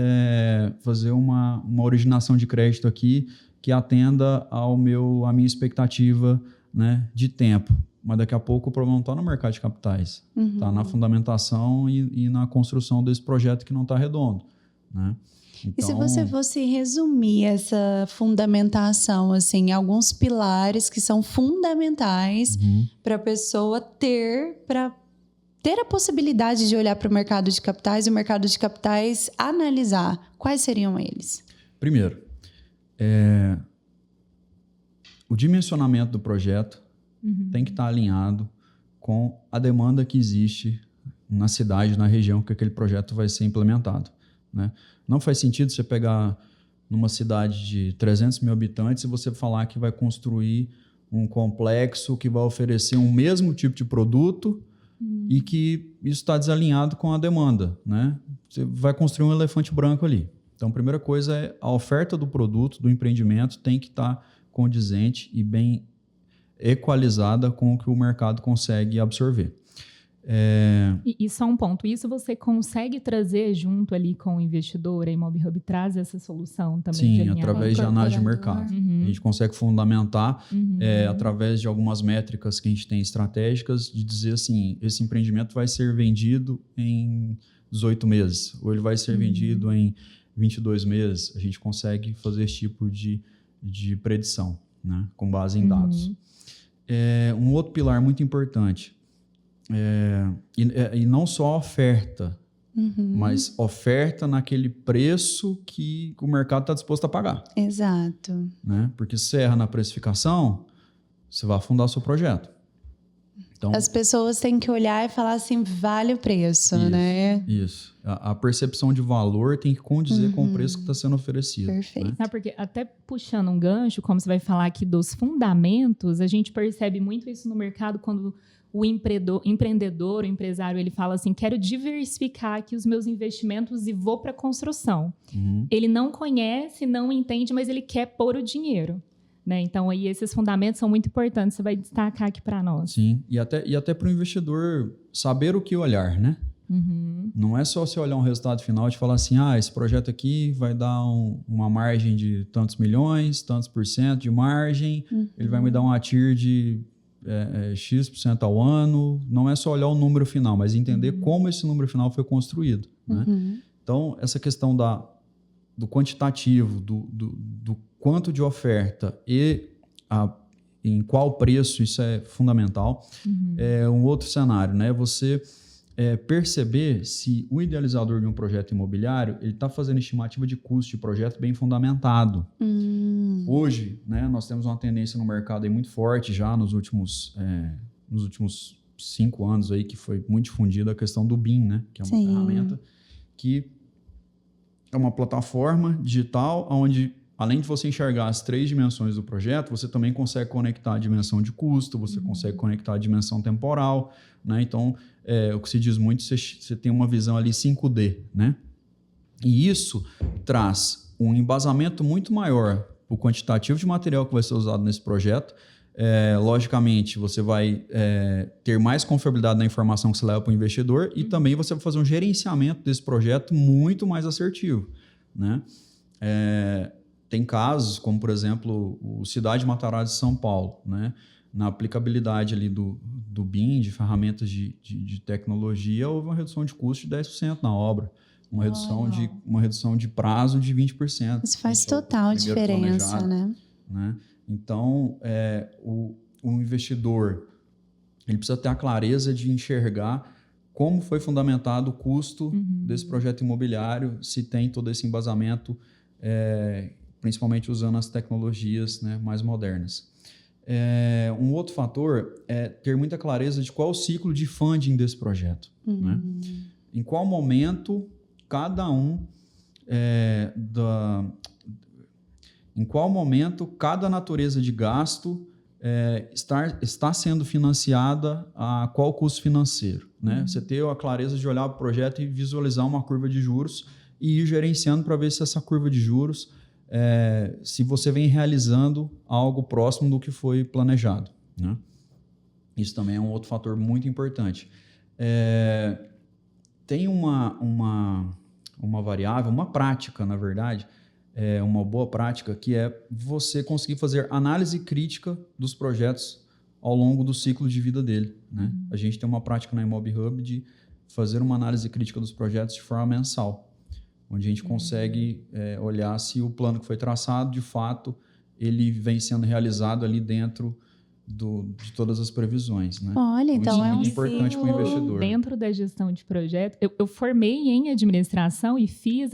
S3: uma originação de crédito aqui que atenda à minha expectativa, né, de tempo. Mas daqui a pouco o problema não está no mercado de capitais, está na fundamentação e na construção desse projeto que não está redondo, né? Então,
S1: e se você fosse resumir essa fundamentação, assim, alguns pilares que são fundamentais para a pessoa ter a possibilidade de olhar para o mercado de capitais e o mercado de capitais analisar, quais seriam eles?
S3: Primeiro, o dimensionamento do projeto tem que estar alinhado com a demanda que existe na cidade, na região que aquele projeto vai ser implementado, né? Não faz sentido você pegar numa cidade de 300 mil habitantes e você falar que vai construir um complexo que vai oferecer um mesmo tipo de produto e que isso está desalinhado com a demanda, né? Você vai construir um elefante branco ali. Então, a primeira coisa é a oferta do produto, do empreendimento, tem que estar condizente e bem equalizada com o que o mercado consegue absorver.
S2: E só um ponto, isso você consegue trazer junto ali com o investidor, a Imob traz essa solução também?
S3: Sim, através de análise de mercado. A gente consegue fundamentar através de algumas métricas que a gente tem estratégicas de dizer assim, esse empreendimento vai ser vendido em 18 meses ou ele vai ser vendido em 22 meses. A gente consegue fazer esse tipo de predição, né, com base em dados. Um outro pilar muito importante, e não só a oferta, mas oferta naquele preço que o mercado está disposto a pagar.
S1: Exato.
S3: Né? Porque se você erra na precificação, você vai afundar o seu projeto. Então,
S1: as pessoas têm que olhar e falar assim, vale o preço,
S3: isso,
S1: né?
S3: Isso. A percepção de valor tem que condizer com o preço que está sendo oferecido.
S1: Perfeito.
S3: Né?
S2: Sabe, porque até puxando um gancho, como você vai falar aqui dos fundamentos, a gente percebe muito isso no mercado quando o empreendedor, o empresário, ele fala assim, quero diversificar aqui os meus investimentos e vou para a construção. Ele não conhece, não entende, mas ele quer pôr o dinheiro. Né? Então, aí esses fundamentos são muito importantes. Você vai destacar aqui para nós.
S3: Sim, e até para o investidor saber o que olhar, né? Não é só você olhar um resultado final e falar assim, esse projeto aqui vai dar uma margem de tantos milhões, tantos por cento de margem, ele vai me dar um ATIR de X% ao ano. Não é só olhar o número final, mas entender como esse número final foi construído. Né? Então, essa questão do quantitativo, do quanto de oferta e em qual preço, isso é fundamental. Um outro cenário, né? Você perceber se o idealizador de um projeto imobiliário ele está fazendo estimativa de custo de projeto bem fundamentado. Hoje, né, nós temos uma tendência no mercado aí muito forte já nos últimos 5 anos aí, que foi muito difundida a questão do BIM, né? Que é uma ferramenta que é uma plataforma digital onde, além de você enxergar as 3 dimensões do projeto, você também consegue conectar a dimensão de custo, você consegue conectar a dimensão temporal, né? Então, o que se diz muito, você tem uma visão ali 5D, né? E isso traz um embasamento muito maior para o quantitativo de material que vai ser usado nesse projeto. Logicamente, você vai ter mais confiabilidade na informação que você leva para o investidor e também você vai fazer um gerenciamento desse projeto muito mais assertivo, né? Tem casos, como por exemplo, o Cidade Matarazzo de São Paulo, né? Na aplicabilidade ali do BIM, de ferramentas de tecnologia, houve uma redução de custo de 10% na obra, uma redução de prazo de 20%.
S1: Isso faz total diferença, né?
S3: Então, o investidor ele precisa ter a clareza de enxergar como foi fundamentado o custo desse projeto imobiliário, se tem todo esse embasamento, principalmente usando as tecnologias, né, mais modernas. Um outro fator é ter muita clareza de qual é o ciclo de funding desse projeto. Né? Em qual momento cada natureza de gasto está sendo financiada a qual custo financeiro. Né? Você ter a clareza de olhar para o projeto e visualizar uma curva de juros e ir gerenciando para ver se essa curva de juros, se você vem realizando algo próximo do que foi planejado. Né? Isso também é um outro fator muito importante. tem uma variável, uma prática, na verdade, uma boa prática, que é você conseguir fazer análise crítica dos projetos ao longo do ciclo de vida dele, né? A gente tem uma prática na Imob Hub de fazer uma análise crítica dos projetos de forma mensal, onde a gente consegue olhar se o plano que foi traçado, de fato, ele vem sendo realizado ali dentro de todas as previsões, né?
S1: Olha, então é
S3: muito importante para o investidor.
S2: Dentro da gestão de projeto, eu formei em administração e fiz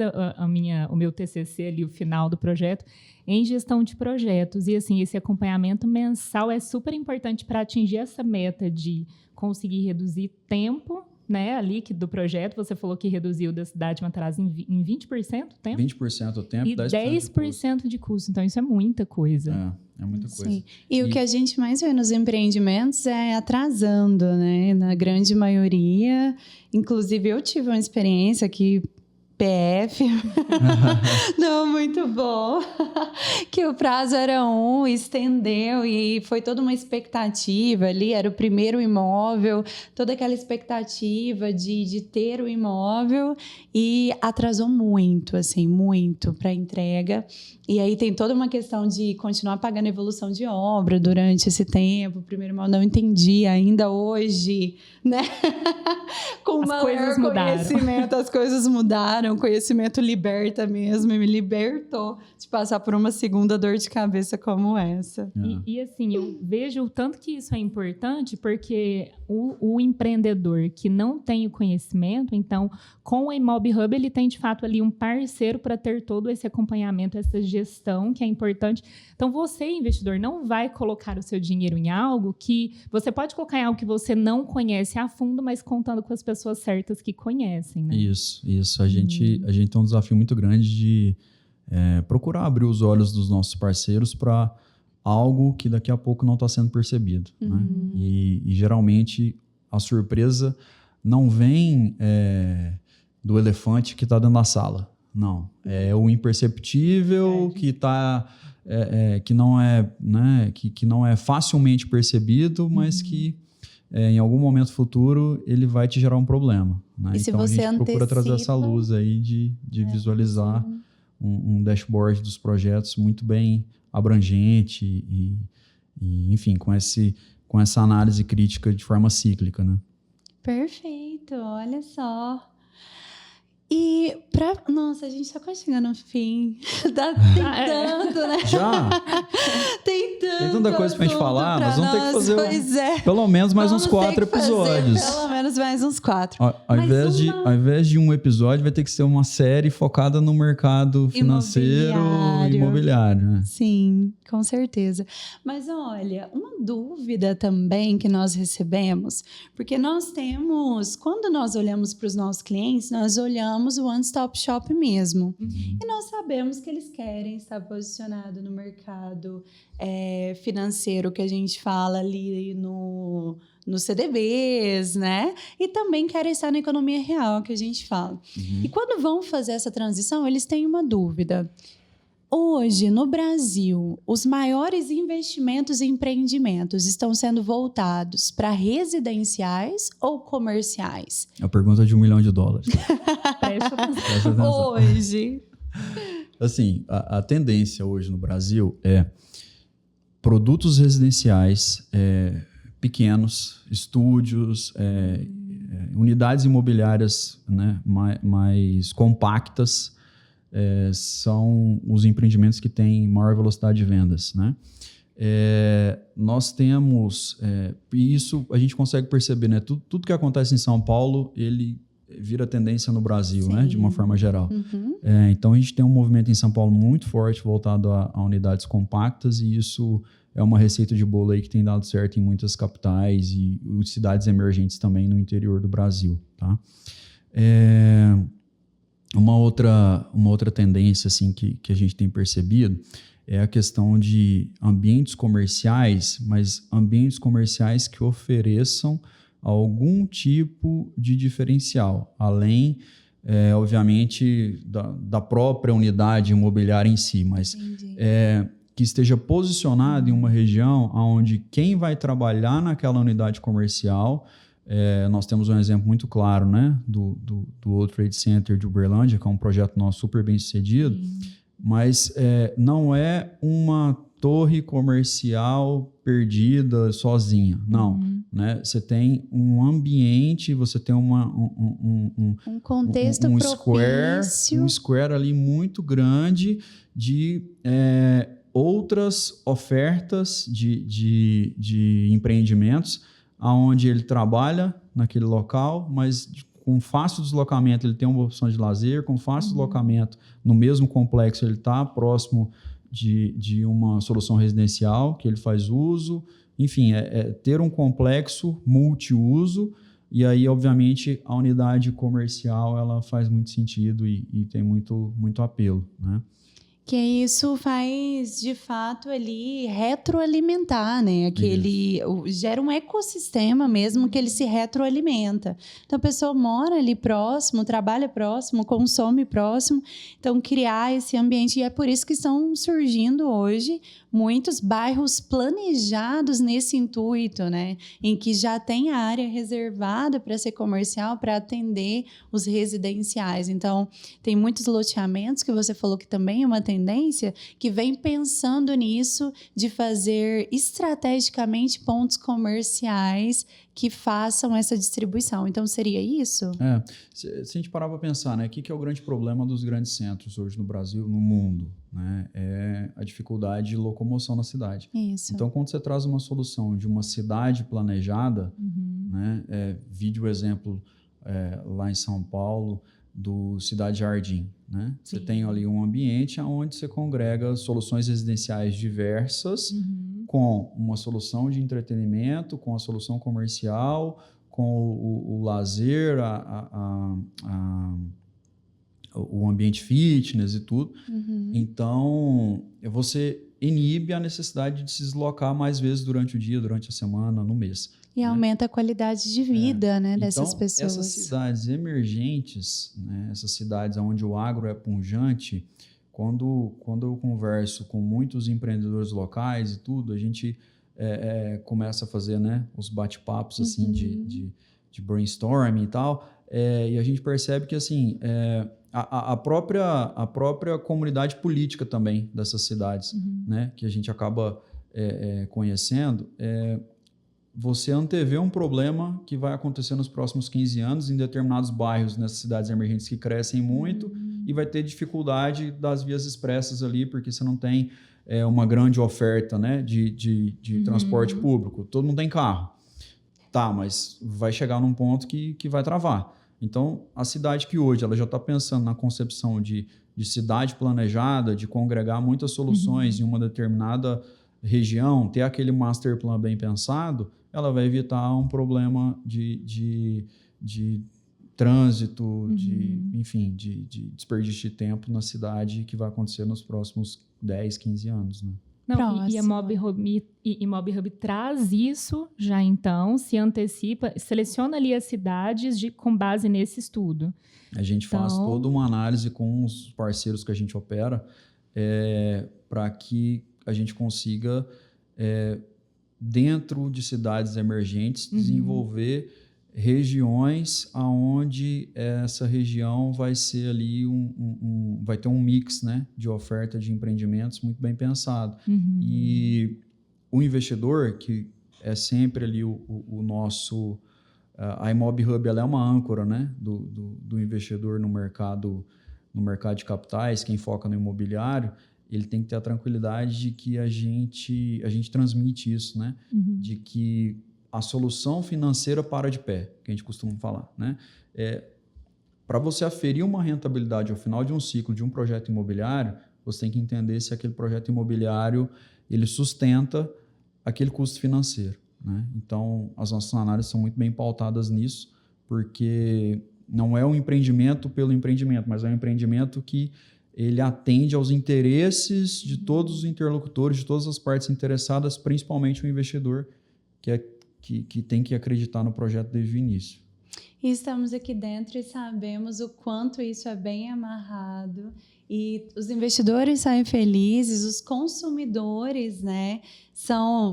S2: o meu TCC ali, o final do projeto, em gestão de projetos. E assim, esse acompanhamento mensal é super importante para atingir essa meta de conseguir reduzir tempo, né, ali do projeto. Você falou que reduziu da cidade de Matarazzo em 20% o tempo?
S3: 20% o tempo,
S2: e 10% de custo. Então, isso é muita coisa.
S3: É muita coisa.
S1: Sim. E o que a gente mais vê nos empreendimentos é atrasando, né? Na grande maioria. Inclusive, eu tive uma experiência que PF, não, muito bom, que o prazo era estendeu e foi toda uma expectativa ali, era o primeiro imóvel, toda aquela expectativa de ter o imóvel e atrasou muito, assim, muito para a entrega. E aí tem toda uma questão de continuar pagando evolução de obra durante esse tempo. O primeiro imóvel não entendi ainda hoje, né? Com o maior conhecimento, as coisas mudaram. O conhecimento liberta mesmo e me libertou de passar por uma segunda dor de cabeça como essa.
S2: E assim, eu vejo o tanto que isso é importante, porque o empreendedor que não tem o conhecimento, então, com o Imob Hub, ele tem, de fato, ali um parceiro para ter todo esse acompanhamento, essa gestão, que é importante. Então, você, investidor, não vai colocar o seu dinheiro em algo que... Você pode colocar em algo que você não conhece a fundo, mas contando com as pessoas certas que conhecem, né?
S3: Isso. A gente tem um desafio muito grande de procurar abrir os olhos dos nossos parceiros para algo que daqui a pouco não está sendo percebido, né? E geralmente a surpresa não vem do elefante que está dentro da sala. Não, é o imperceptível que tá, que não é, né, que não é facilmente percebido, mas que em algum momento futuro ele vai te gerar um problema, né?
S1: E se
S3: então
S1: você
S3: a gente procura trazer essa luz aí de visualizar um dashboard dos projetos muito bem abrangente e enfim, com essa análise crítica de forma cíclica, né?
S1: Perfeito, olha só. E nossa, a gente tá quase chegando no fim. Tá tentando, né?
S3: Já?
S1: Tem
S3: tanta coisa pra gente falar, nós vamos ter que fazer pelo menos mais uns 4 episódios.
S1: Pelo menos mais uns 4.
S3: Ao invés de um episódio, vai ter que ser uma série focada no mercado financeiro e imobiliário, né?
S1: Sim, com certeza. Mas olha, uma dúvida também que nós recebemos, porque nós temos, quando nós olhamos para os nossos clientes, nós olhamos o one-stop shop mesmo. E nós sabemos que eles querem estar posicionados no mercado financeiro, que a gente fala ali nos CDBs, né? E também querem estar na economia real, que a gente fala. E quando vão fazer essa transição, eles têm uma dúvida. Hoje, no Brasil, os maiores investimentos e empreendimentos estão sendo voltados para residenciais ou comerciais?
S3: É a pergunta de $1 milhão.
S2: Presta atenção.
S1: Hoje.
S3: Assim, a tendência hoje no Brasil é produtos residenciais pequenos, estúdios, unidades imobiliárias, né, mais compactas, são os empreendimentos que têm maior velocidade de vendas, né? Nós temos, e isso a gente consegue perceber, né? Tudo que acontece em São Paulo, ele vira tendência no Brasil, né? De uma forma geral. Então, a gente tem um movimento em São Paulo muito forte voltado a unidades compactas, e isso é uma receita de bolo aí que tem dado certo em muitas capitais e cidades emergentes também no interior do Brasil, tá? Uma outra tendência assim, que a gente tem percebido é a questão de ambientes comerciais, mas ambientes comerciais que ofereçam algum tipo de diferencial, além, obviamente, da própria unidade imobiliária em si, mas que esteja posicionado em uma região onde quem vai trabalhar naquela unidade comercial Nós temos um exemplo muito claro, né, do World Trade Center de Uberlândia, que é um projeto nosso super bem sucedido, mas não é uma torre comercial perdida sozinha, não. Né? Você tem um ambiente, você tem um
S1: contexto propício.
S3: Um square ali muito grande de outras ofertas de empreendimentos onde ele trabalha naquele local, mas com fácil deslocamento ele tem uma opção de lazer, com fácil deslocamento no mesmo complexo ele está próximo de uma solução residencial que ele faz uso. Enfim, ter um complexo multiuso, e aí, obviamente, a unidade comercial ela faz muito sentido e tem muito apelo, né?
S1: Que isso faz, de fato, ali retroalimentar, né? Gera um ecossistema mesmo que ele se retroalimenta. Então, a pessoa mora ali próximo, trabalha próximo, consome próximo. Então, criar esse ambiente. E é por isso que estão surgindo hoje muitos bairros planejados nesse intuito, né? Em que já tem a área reservada para ser comercial, para atender os residenciais. Então, tem muitos loteamentos que você falou que também é uma tendência, que vem pensando nisso, de fazer estrategicamente pontos comerciais que façam essa distribuição. Então, seria isso?
S3: Se a gente parar para pensar, né, o que é o grande problema dos grandes centros hoje no Brasil, no mundo, né, é a dificuldade de locomoção na cidade.
S1: Isso.
S3: Então, quando você traz uma solução de uma cidade planejada, né, vídeo exemplo lá em São Paulo, do Cidade Jardim, né? Você tem ali um ambiente onde você congrega soluções residenciais diversas, com uma solução de entretenimento, com a solução comercial, com o lazer, o ambiente fitness e tudo. Então, você inibe a necessidade de se deslocar mais vezes durante o dia, durante a semana, no mês.
S1: E aumenta a qualidade de vida, né, dessas
S3: então,
S1: pessoas.
S3: Essas cidades emergentes, né, essas cidades onde o agro é pujante, quando eu converso com muitos empreendedores locais e tudo, a gente começa a fazer, né, os bate-papos assim, de brainstorming e tal, e a gente percebe que assim, a própria comunidade política também dessas cidades, né, que a gente acaba conhecendo, você antevê um problema que vai acontecer nos próximos 15 anos em determinados bairros nessas cidades emergentes que crescem muito e vai ter dificuldade das vias expressas ali, porque você não tem uma grande oferta, né, de transporte público. Todo mundo tem carro. Tá, mas vai chegar num ponto que vai travar. Então, a cidade que hoje ela já está pensando na concepção de cidade planejada, de congregar muitas soluções em uma determinada região, ter aquele master plan bem pensado, ela vai evitar um problema de trânsito, enfim, de desperdício de tempo na cidade que vai acontecer nos próximos 10, 15 anos, né?
S2: Não, e a Mob Hub traz isso já então, se antecipa, seleciona ali as cidades com base nesse estudo.
S3: A gente faz toda uma análise com os parceiros que a gente opera para que a gente consiga, dentro de cidades emergentes, desenvolver regiões onde essa região vai ser ali vai ter um mix, né, de oferta de empreendimentos muito bem pensado. E o investidor, que é sempre ali o nosso... A Imob Hub ela é uma âncora, né, do investidor no mercado de capitais, quem foca no imobiliário, ele tem que ter a tranquilidade de que a gente transmite isso, né, de que a solução financeira para de pé, que a gente costuma falar, né? Para você aferir uma rentabilidade ao final de um ciclo de um projeto imobiliário, você tem que entender se aquele projeto imobiliário ele sustenta aquele custo financeiro, né? Então, as nossas análises são muito bem pautadas nisso, porque não é um empreendimento pelo empreendimento, mas é um empreendimento que ele atende aos interesses de todos os interlocutores, de todas as partes interessadas, principalmente o investidor, que tem que acreditar no projeto desde o início.
S1: E estamos aqui dentro e sabemos o quanto isso é bem amarrado E os investidores saem felizes, os consumidores, né?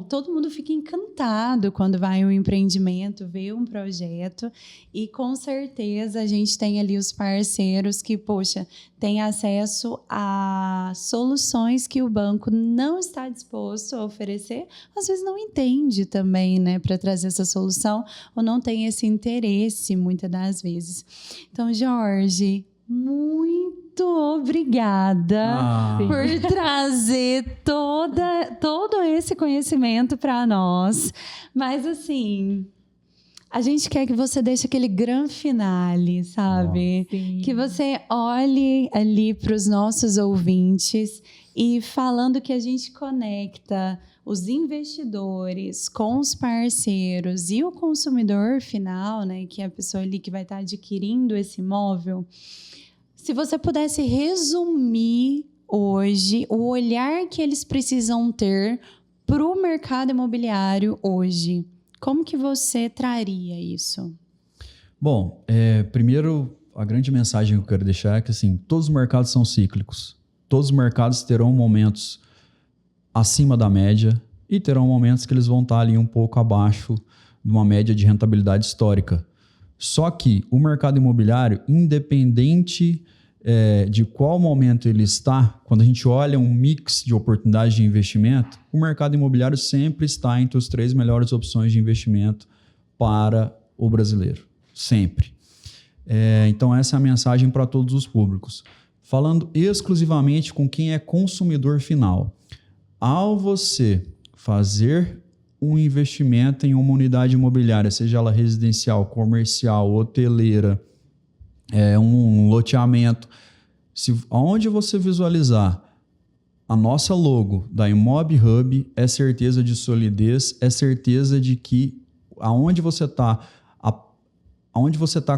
S1: Todo mundo fica encantado quando vai em um empreendimento, vê um projeto, e com certeza a gente tem ali os parceiros que, poxa, têm acesso a soluções que o banco não está disposto a oferecer, às vezes não entende também, né, para trazer essa solução, ou não tem esse interesse muitas das vezes. Então, Jorge, muito obrigada por trazer todo esse conhecimento para nós. Mas, assim, a gente quer que você deixe aquele grande finale, sabe? Que você olhe ali para os nossos ouvintes e falando que a gente conecta os investidores com os parceiros e o consumidor final, né, que é a pessoa ali que vai estar adquirindo esse imóvel. Se você pudesse resumir hoje o olhar que eles precisam ter para o mercado imobiliário hoje, como que você traria isso?
S3: Bom, primeiro, a grande mensagem que eu quero deixar é que assim, todos os mercados são cíclicos. Todos os mercados terão momentos acima da média e terão momentos que eles vão estar ali um pouco abaixo de uma média de rentabilidade histórica. Só que o mercado imobiliário, independente de qual momento ele está, quando a gente olha um mix de oportunidades de investimento, o mercado imobiliário sempre está entre as 3 melhores opções de investimento para o brasileiro. Sempre. Então, essa é a mensagem para todos os públicos. Falando exclusivamente com quem é consumidor final. Ao você fazer um investimento em uma unidade imobiliária, seja ela residencial, comercial, hoteleira, um loteamento, onde você visualizar a nossa logo da Imob Hub, é certeza de solidez, é certeza de que aonde você está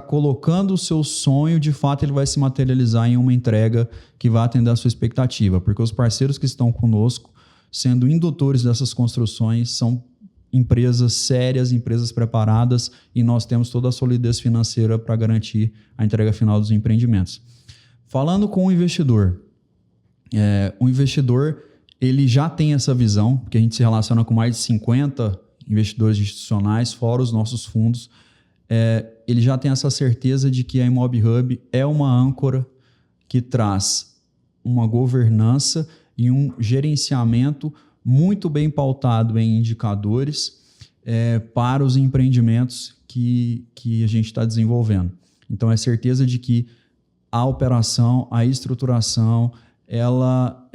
S3: colocando o seu sonho, de fato ele vai se materializar em uma entrega que vai atender a sua expectativa, porque os parceiros que estão conosco, sendo indutores dessas construções, são empresas sérias, empresas preparadas, e nós temos toda a solidez financeira para garantir a entrega final dos empreendimentos. Falando com o investidor ele já tem essa visão, porque a gente se relaciona com mais de 50 investidores institucionais, fora os nossos fundos. Ele já tem essa certeza de que a Imob Hub é uma âncora que traz uma governança e um gerenciamento muito bem pautado em indicadores para os empreendimentos que a gente está desenvolvendo. Então, é certeza de que a operação, a estruturação, ela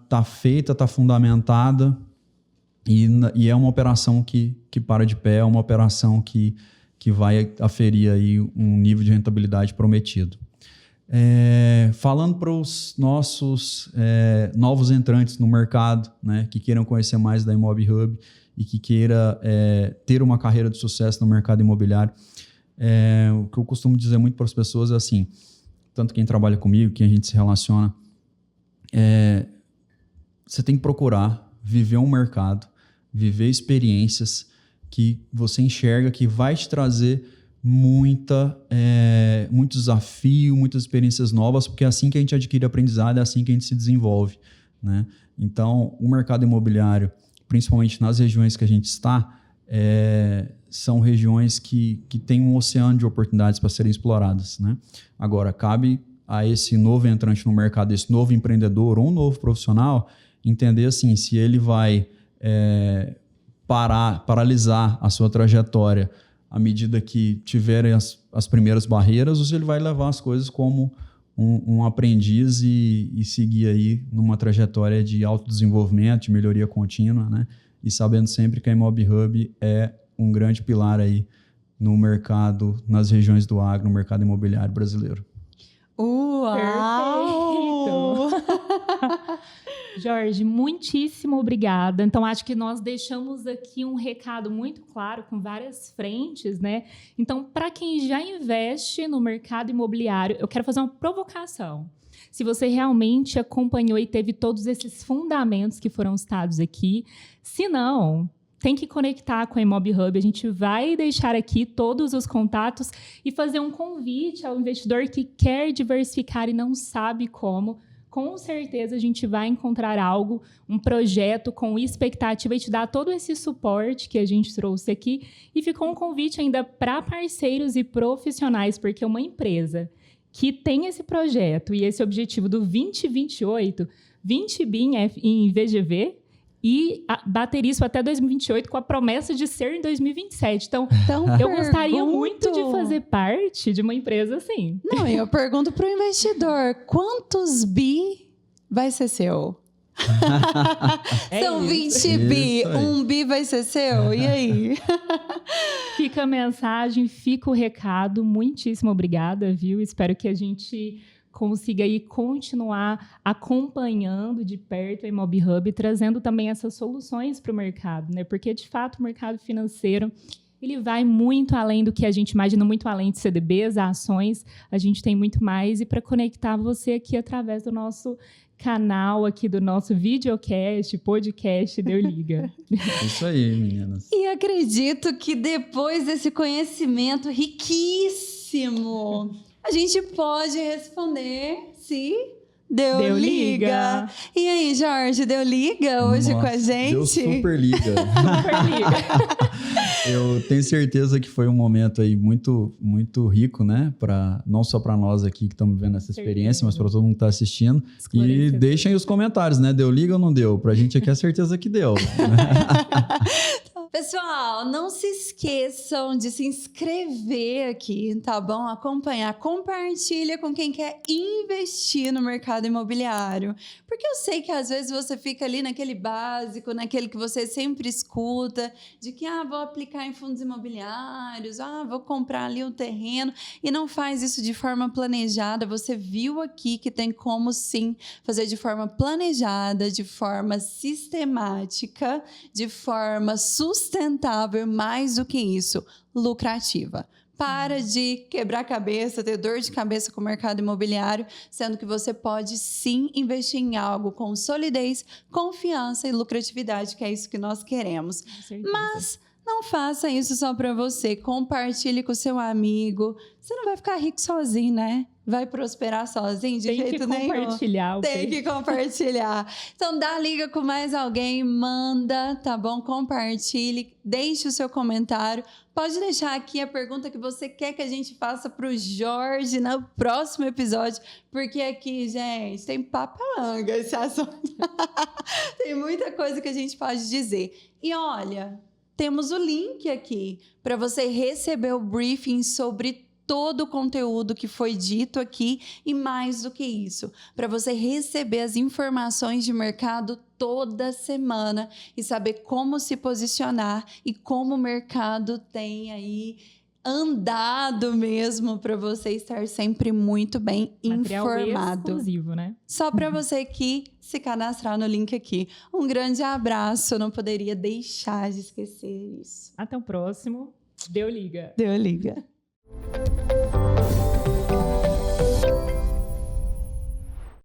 S3: está feita, está fundamentada e é uma operação que para de pé, é uma operação que vai aferir aí um nível de rentabilidade prometido. Falando para os nossos novos entrantes no mercado, né, que queiram conhecer mais da Imob Hub e que queira ter uma carreira de sucesso no mercado imobiliário, o que eu costumo dizer muito para as pessoas é assim, tanto quem trabalha comigo, quem a gente se relaciona, você tem que procurar viver um mercado, viver experiências que você enxerga que vai te trazer muito desafio, muitas experiências novas, porque é assim que a gente adquire aprendizado, é assim que a gente se desenvolve, né? Então, o mercado imobiliário, principalmente nas regiões que a gente está, são regiões que têm um oceano de oportunidades para serem exploradas, né? Agora, cabe a esse novo entrante no mercado, esse novo empreendedor ou um novo profissional, entender assim, se ele vai paralisar a sua trajetória à medida que tiverem as primeiras barreiras, ou se ele vai levar as coisas como um aprendiz e seguir aí numa trajetória de autodesenvolvimento, de melhoria contínua, né? E sabendo sempre que a Imob Hub é um grande pilar aí no mercado, nas regiões do agro, no mercado imobiliário brasileiro.
S1: Uau!
S2: Jorge, muitíssimo obrigada. Então, acho que nós deixamos aqui um recado muito claro, com várias frentes, né? Então, para quem já investe no mercado imobiliário, eu quero fazer uma provocação. Se você realmente acompanhou e teve todos esses fundamentos que foram citados aqui, se não, tem que conectar com a Imob-Hub. A gente vai deixar aqui todos os contatos e fazer um convite ao investidor que quer diversificar e não sabe como. Com certeza a gente vai encontrar algo, um projeto com expectativa e te dar todo esse suporte que a gente trouxe aqui. E ficou um convite ainda para parceiros e profissionais, porque uma empresa que tem esse projeto e esse objetivo do 2028, 20 bi em VGV, e bater isso até 2028 com a promessa de ser em 2027. Então eu gostaria muito de fazer parte de uma empresa assim.
S1: Não, eu pergunto para o investidor, quantos bi vai ser seu? São 20 bi, 1 bi vai ser seu? E aí?
S2: Fica a mensagem, fica o recado. Muitíssimo obrigada, viu? Espero que a gente consiga aí continuar acompanhando de perto a Imob-Hub, trazendo também essas soluções para o mercado, né? Porque, de fato, o mercado financeiro ele vai muito além do que a gente imagina, muito além de CDBs, ações. A gente tem muito mais. E para conectar você aqui através do nosso canal, aqui do nosso videocast, podcast, Deu Liga.
S3: Isso aí, meninas.
S1: E acredito que depois desse conhecimento riquíssimo, a gente pode responder se deu liga. E aí, Jorge, deu liga hoje com a gente?
S3: Deu super liga.
S2: Super liga.
S3: Eu tenho certeza que foi um momento aí muito, muito rico, né? Não só para nós aqui que estamos vendo essa experiência, mas para todo mundo que está assistindo. E deixem os comentários, né? Deu liga ou não deu? Para a gente aqui é certeza que deu.
S1: Pessoal, não se esqueçam de se inscrever aqui, tá bom? Acompanhar, compartilha com quem quer investir no mercado imobiliário. Porque eu sei que às vezes você fica ali naquele básico, naquele que você sempre escuta, de que vou aplicar em fundos imobiliários, vou comprar ali um terreno, e não faz isso de forma planejada. Você viu aqui que tem como sim fazer de forma planejada, de forma sistemática, de forma sustentável, mais do que isso, lucrativa. Para de quebrar a cabeça, ter dor de cabeça com o mercado imobiliário, sendo que você pode sim investir em algo com solidez, confiança e lucratividade, que é isso que nós queremos. Mas não faça isso só para você, compartilhe com o seu amigo. Você não vai ficar rico sozinho, né? Vai prosperar sozinho de jeito nenhum. Tem que compartilhar. Então, dá liga com mais alguém, manda, tá bom? Compartilhe, deixe o seu comentário. Pode deixar aqui a pergunta que você quer que a gente faça para o Jorge no próximo episódio, porque aqui, gente, tem papelanga esse assunto. Tem muita coisa que a gente pode dizer. E olha, temos o link aqui para você receber o briefing sobre todo o conteúdo que foi dito aqui e mais do que isso, para você receber as informações de mercado toda semana e saber como se posicionar e como o mercado tem aí andado mesmo para você estar sempre muito bem informado.
S2: Material exclusivo, né?
S1: Só para você que se cadastrar no link aqui. Um grande abraço, eu não poderia deixar de esquecer isso.
S2: Até o próximo. Deu liga.
S1: Deu liga.